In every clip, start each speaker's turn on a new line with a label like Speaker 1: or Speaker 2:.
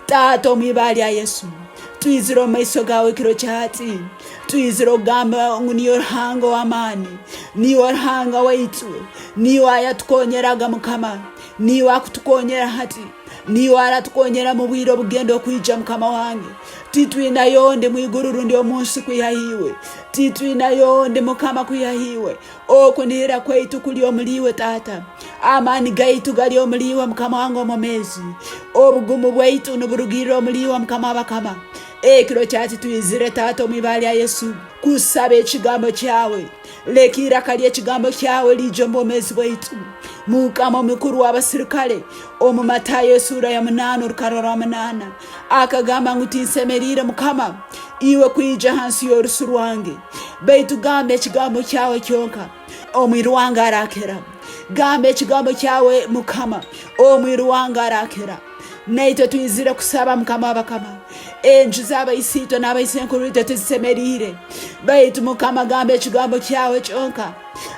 Speaker 1: tato mwibali ya Yesu tuiziro maiso gawe kiro chati tuiziro Gamba niyo ruhanga w'amani niyo ruhanga waitu niyo ayatukonyeraga mukama niyo akutukonyera hati niyo aratukonyera mu bwiro bugendo kwija mukama wange titwina yonde mwigururu ndio munsi kuyahiwe titwina yonde mukama kuyahiwe okunira kwaitu kuli omuliwe tata amani gaitu gali omuliwe mukama wange omumezi obugumu bwaitu nuburugiro omuliwe mukama bakama ekiro kyati tuyizire tata omwibali ya Yesu kusaba ekigambo kyawe lekira kali ekigambo kyawe lijo mbomezi bwaitu mukama mukuru w'abasirikale omu Matayo sura ya 8 rukarora 8 akagamba ngutinsemerire mukama iwe kwija hansi y'orusu rwange baitu gamba ekigambo kyawe kyonka omwiru wange arakera gamba ekigambo kyawe mukama omwiru wange arakera naito tuyizire kusaba mukama bakama enju z'abayisito n'abayisenkuru ite tuzisemerire baitu mukama gamba ekigambo kyawe kyonka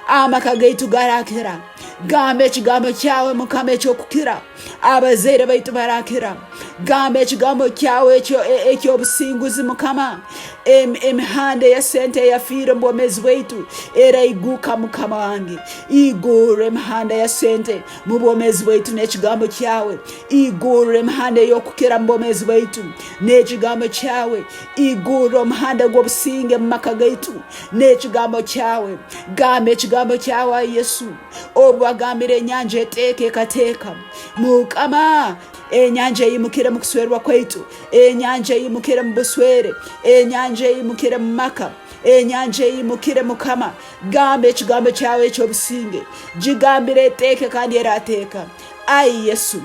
Speaker 1: amaka gaitu garakera gamba ekigambo kyawe mukama ekyokukira abazaire baitu barakira gamba ekigambo kyawe ekyobusinguzi mukama emihanda ya sente yafiire mbomezi bwaitu era iguka mukama wange igure emihanda ya sente mu bwomezi bwaitu n'ekigambo kyawe igure emihanda y'okukira mbomezi bwaitu n'ekigambo kyawe igure omuhanda gw'obusinge mu maka gaitu n'ekigambo kyawe gamba ekigambo kyawe Yesu obwagambire enyanja eteeka ekateeka mukama enyanja yimukire mu kuswerwa kwaitu enyanja yimukire mu buswere enyanja yimukire mu maka enyanja yimukire mukama gamba ekigambo kyawe ekyobusinge gigambire eteeke kandi erateeka ai Yesu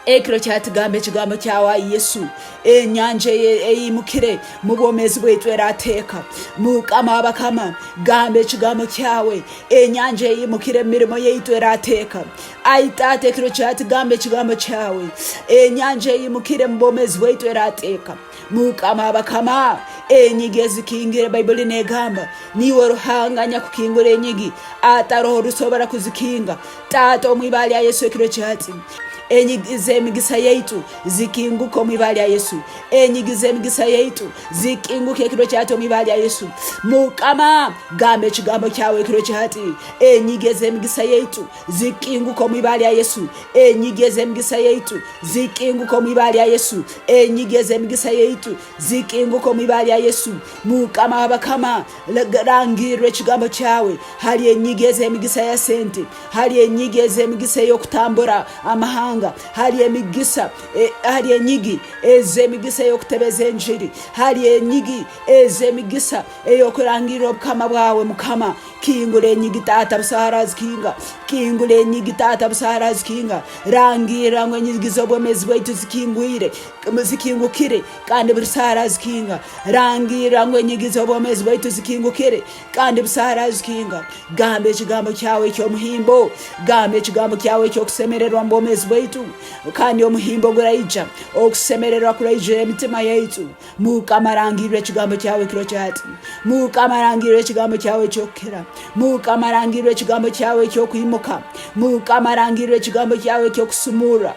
Speaker 1: ekiro kyatugamba ekigambo kyawe Yesu enyanja eyimukire mu bwomezi bwaitu erateeka mukama abakama gamba ekigambo kyawe enyanja eyimukire mu mirimo yaitu erateeka aitata ekiro kyatugamba ekigambo kyawe enyanja eyimukire mu bwomezi bwaitu erateeka mukama abakama enyigi ezikingire Bayibuli negamba niwe ruhanganya kukingura enyigi ataroho rusobora kuzikinga tata omwibali ya Yesu ekiro kyati enyigize emigisa yaitu zikinguka omwibali ya Yesu enyigize emigisa yaitu zikinguka ekiro kyati omwibali ya Yesu mukama gamba ekigambo kyawe ekiro kyati enyigize emigisa yaitu zikinguka omwibali ya Yesu enyigize emigisa yaitu zikinguka omwibali ya Yesu enyigize emigisa yaitu zikinguka omwibali ya Yesu mukama abakama rangirwe ekigambo kyawe hali enyigize emigisa ya sente hali enyigize emigisa y'okutambura amahanga hali emigisa hali enyigi ez'emigisa y'okutebeza enjiri hali enyigi ez'emigisa eyokurangira obukama bwawe mukama kingula enyigi tata busahara zikinga kingula enyigi tata busahara zikinga rangira ngo enyigi z'obwomezi bwaitu zikingukire kandi busahara zikinga rangira ngo enyigi z'obwomezi bwaitu zikingukire kandi busahara zikinga gamba ekigambo kyawe ekyomuhimbo gamba ekigambo kyawe ekyokusemererwa mbomezi bwaitu kandi omuhimbo guraija okusemererwa kuraija emitima yaitu mukama rangirwe ekigambo kyawe kiro kyati mukama rangirwe ekigambo kyawe kyokukira mukama rangirwe ekigambo kyawe kyokwimuka mukama rangirwe ekigambo kyawe kyokusumura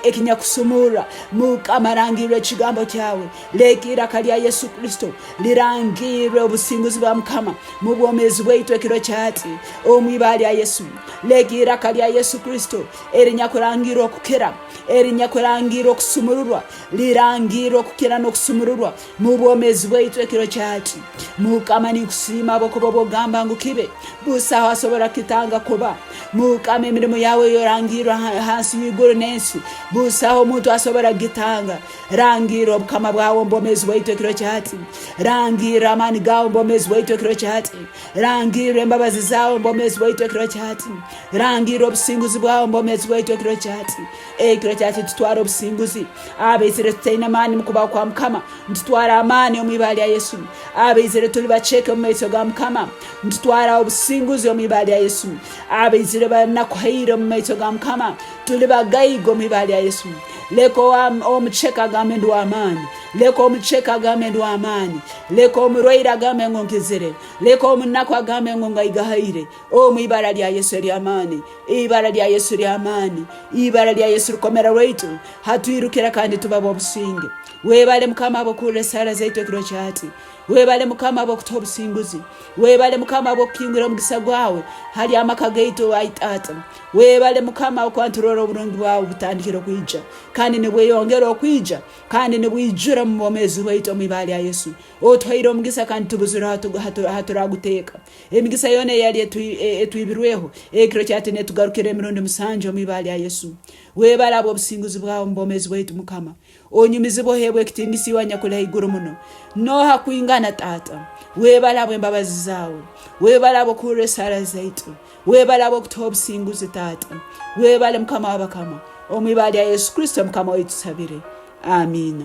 Speaker 1: ekinyakusumura mukama rangirwe ekigambo kyawe lekira kali ya Yesu Kristo lirangirwe obusinguzi bwa mukama mu bwomezi bwaitu ekiro kyati omwibali ya Yesu lekira kali ya Yesu Kristo erinyakurangirwa okukira erinyakurangirwa okusumururwa lirangirwa okukira n'okusumururwa mu bwomezi bwaitu ekiro kyati mukama nikusima abokubo bogamba ngukibe busaho asobora kitanga kuba mukama emirimo yawe yorangirwa hansi y'iguru n'ensi busaho omuntu asobora gitanga rangira obukama bwawe mbomezi bwaitu ekiro kyati rangira amani gawe mbomezi bwaitu ekiro kyati rangira embabazi zawe mbomezi bwaitu ekiro kyati rangira obusinguzi bwawe mbomezi bwaitu ekiro kyati ekiro kyati tutwara obusinguzi abaizire tutaina amani mukubaho kwa mukama ntutwara amani omwibali ya Yesu abaizire tuli bacheke mu maiso ga mukama ntutwara obusinguzi omwibali ya Yesu abaizire banakuhaira mu maiso ga mukama tuli bagayigo omwibali ya Yesu leko omucheka game ndu amani, leko omucheka game ndu amani, leko omurwaira game ngonkizire, leko omunakwa game ngongaigahaire. Mwibara lya Yesu lya amani, ibara lya Yesu lya amani, ibara lya Yesu rukomera rwaitu hatwirukira kandi tubabo obusinge. Webale mukama abokure sara zaitu ekiro kyati, webale mukama abokutoba obusinguzi, webale mukama abokukingura omugisa gwawe hali amaka gaitu waitata, webale mukama okwanturora obulungi bwawe butandikira okwija kandi nibweyongera okwija kandi nibwijura mu bomezi bwaitu mwibali ya Yesu. Otwaire omugisa kandi tubuzura haturaguteka emigisa yone yali etwibirweho ekiro kyati netugarukire emirundi musanju mwibali ya Yesu. Webale abo obusinguzi bwawe mu bomezi bwaitu mukama, onyumizi bohebwe kitingisi wanyakula iguru muno no hakuingana tata. Webale abo embabazi zawe, webale abo kure sara zaitu, webale abo kutoba obusinguzi tata, webale mukama wabakama omwibali ya Yesu Kristo mukama waitu sabire. Amina.